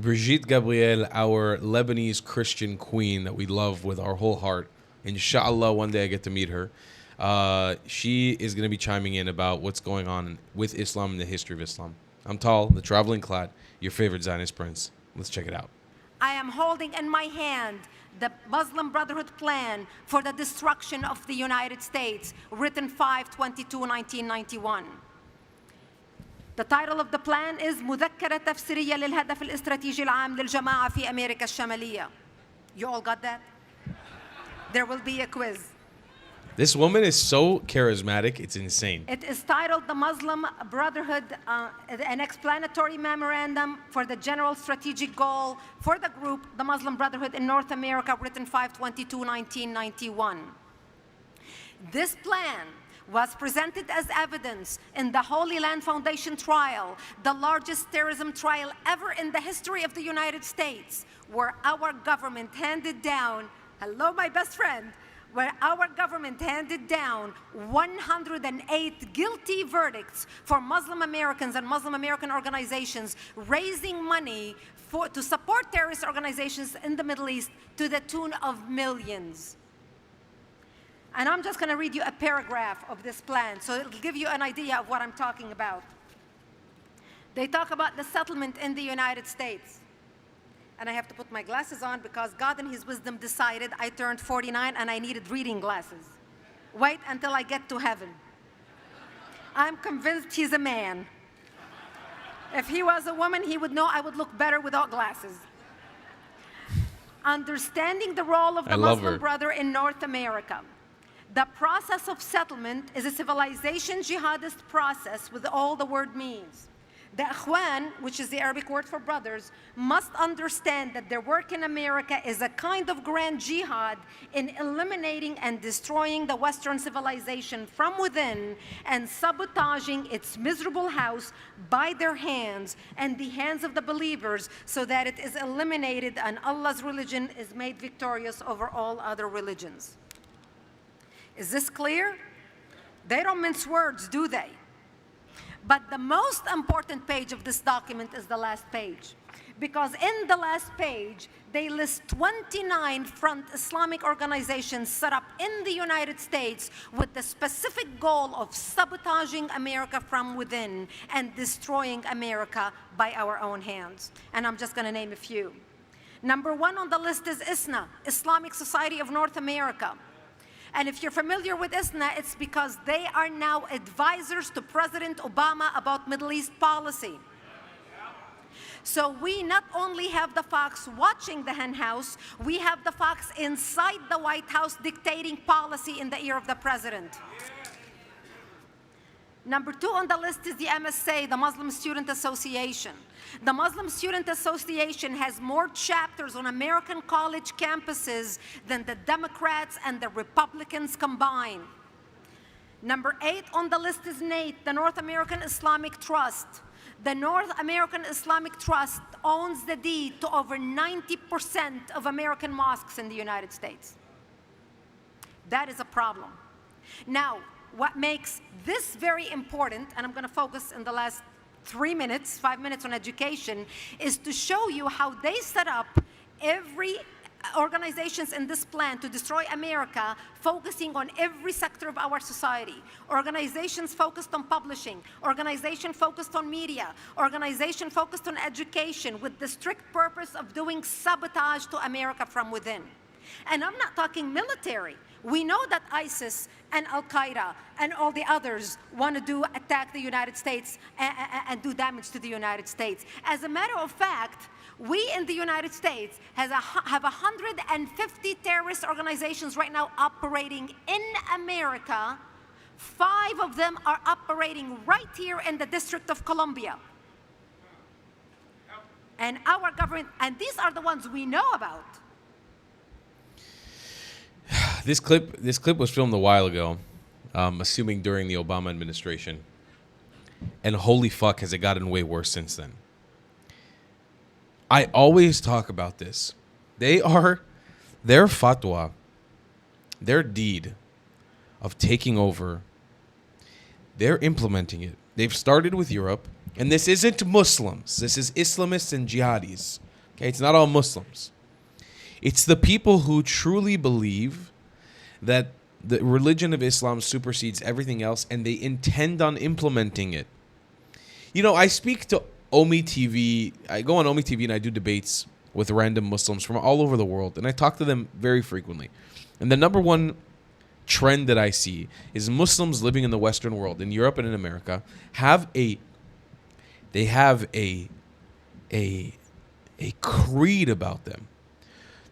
Brigitte Gabriel, our Lebanese Christian queen that we love with our whole heart. Inshallah, one day I get to meet her. She is going to be chiming in about what's going on with Islam and the history of Islam. I'm Tal, the traveling clad, your favorite Zionist prince. Let's check it out. I am holding in my hand the Muslim Brotherhood plan for the destruction of the United States, written 5/22/1991. The title of the plan is مذكرة تفسيرية للهدف الاستراتيجي العام للجماعة في أمريكا الشمالية. You all got that? There will be a quiz. This woman is so charismatic, it's insane. It is titled the Muslim Brotherhood, an explanatory memorandum for the general strategic goal for the group, the Muslim Brotherhood in North America, written 5/22/1991. This plan was presented as evidence in the Holy Land Foundation trial, the largest terrorism trial ever in the history of the United States, where our government handed down, hello my best friend, where our government handed down 108 guilty verdicts for Muslim Americans and Muslim American organizations raising money to support terrorist organizations in the Middle East to the tune of millions. And I'm just going to read you a paragraph of this plan, so it'll give you an idea of what I'm talking about. They talk about the settlement in the United States. And I have to put my glasses on because God in His wisdom decided I turned 49 and I needed reading glasses. Wait until I get to heaven. I'm convinced He's a man. If He was a woman, He would know I would look better without glasses. Understanding the role of the Muslim brother in North America. The process of settlement is a civilization jihadist process with all the word means. The Ikhwan, which is the Arabic word for brothers, must understand that their work in America is a kind of grand jihad in eliminating and destroying the Western civilization from within and sabotaging its miserable house by their hands and the hands of the believers so that it is eliminated and Allah's religion is made victorious over all other religions. Is this clear? They don't mince words, do they? But the most important page of this document is the last page. Because in the last page, they list 29 front Islamic organizations set up in the United States with the specific goal of sabotaging America from within and destroying America by our own hands. And I'm just going to name a few. Number one on the list is ISNA, Islamic Society of North America. And if you're familiar with ISNA, it's because they are now advisors to President Obama about Middle East policy. So we not only have the Fox watching the hen house, we have the Fox inside the White House dictating policy in the ear of the president. Number two on the list is the MSA, the Muslim Student Association. The Muslim Student Association has more chapters on American college campuses than the Democrats and the Republicans combined. Number 8 on the list is NATE, the North American Islamic Trust. The North American Islamic Trust owns the deed to over 90% of American mosques in the United States. That is a problem. Now, what makes this very important, and I'm going to focus in the last 5 minutes on education, is to show you how they set up every organizations in this plan to destroy America, focusing on every sector of our society. Organizations focused on publishing, organization focused on media, organization focused on education with the strict purpose of doing sabotage to America from within. And I'm not talking military. We know that ISIS and Al-Qaeda and all the others want to attack the United States and do damage to the United States. As a matter of fact, we in the United States have 150 terrorist organizations right now operating in America. 5 of them are operating right here in the District of Columbia. And our government, and these are the ones we know about. This clip was filmed a while ago, assuming during the Obama administration. And holy fuck, has it gotten way worse since then. I always talk about this. Their fatwa, their deed of taking over, they're implementing it. They've started with Europe, and this isn't Muslims. This is Islamists and jihadis. Okay, it's not all Muslims. It's the people who truly believe that the religion of Islam supersedes everything else, and they intend on implementing it. You know, I speak to Omi TV. I go on Omi TV and I do debates with random Muslims from all over the world, and I talk to them very frequently. And the number one trend that I see is Muslims living in the Western world, in Europe and in America, have a creed about them.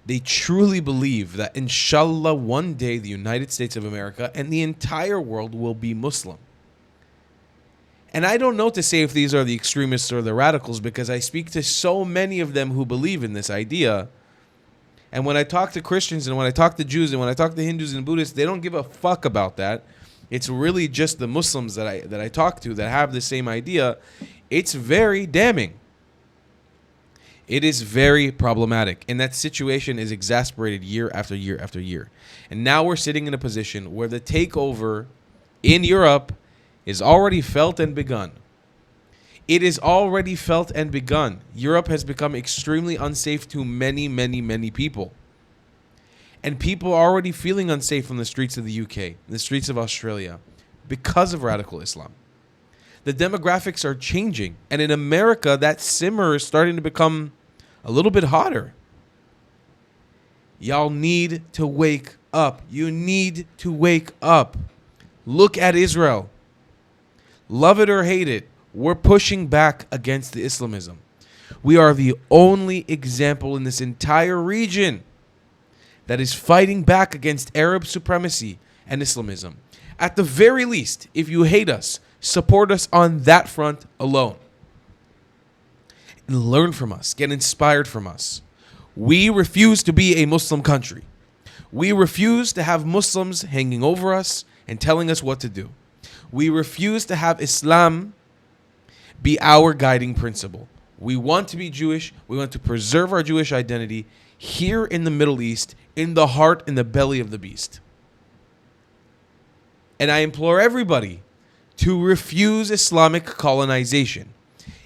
They truly believe that, inshallah, one day the United States of America and the entire world will be Muslim. And I don't know to say if these are the extremists or the radicals, because I speak to so many of them who believe in this idea. And when I talk to Christians and when I talk to Jews and when I talk to Hindus and Buddhists, they don't give a fuck about that. It's really just the Muslims that I talk to that have the same idea. It's very damning. It is very problematic. And that situation is exasperated year after year after year. And now we're sitting in a position where the takeover in Europe is already felt and begun. It is already felt and begun. Europe has become extremely unsafe to many, many, many people. And people are already feeling unsafe on the streets of the UK, the streets of Australia, because of radical Islam. The demographics are changing. And in America, that simmer is starting to become a little bit hotter. Y'all need to wake up. You need to wake up. Look at Israel. Love it or hate it, we're pushing back against the Islamism. We are the only example in this entire region that is fighting back against Arab supremacy and Islamism. At the very least, if you hate us, support us on that front alone. And learn from us. Get inspired from us. We refuse to be a Muslim country. We refuse to have Muslims hanging over us and telling us what to do. We refuse to have Islam be our guiding principle. We want to be Jewish. We want to preserve our Jewish identity here in the Middle East, in the heart and the belly of the beast. And I implore everybody to refuse Islamic colonization.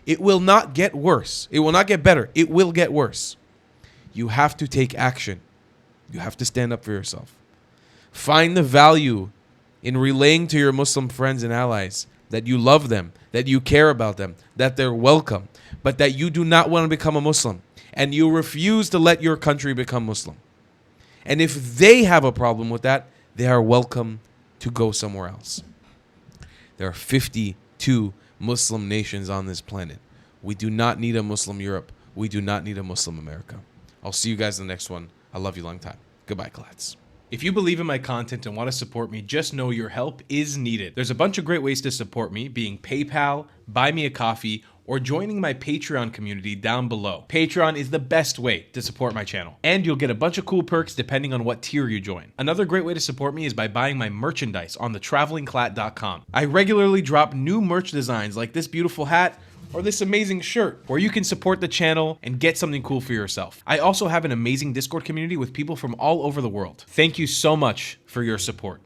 It will not get worse. It will not get better. It will get worse. You have to take action. You have to stand up for yourself. Find the value in relaying to your Muslim friends and allies that you love them, that you care about them, that they're welcome, but that you do not want to become a Muslim, and you refuse to let your country become Muslim. And if they have a problem with that, they are welcome to go somewhere else. There are 52 Muslim nations on this planet. We do not need a Muslim Europe. We do not need a Muslim America. I'll see you guys in the next one. I love you long time. Goodbye, Clats. If you believe in my content and want to support me, just know your help is needed. There's a bunch of great ways to support me, being PayPal, Buy Me a Coffee, or joining my Patreon community down below. Patreon is the best way to support my channel, and you'll get a bunch of cool perks depending on what tier you join. Another great way to support me is by buying my merchandise on thetravelingclat.com. I regularly drop new merch designs like this beautiful hat, or this amazing shirt, where you can support the channel and get something cool for yourself. I also have an amazing Discord community with people from all over the world. Thank you so much for your support.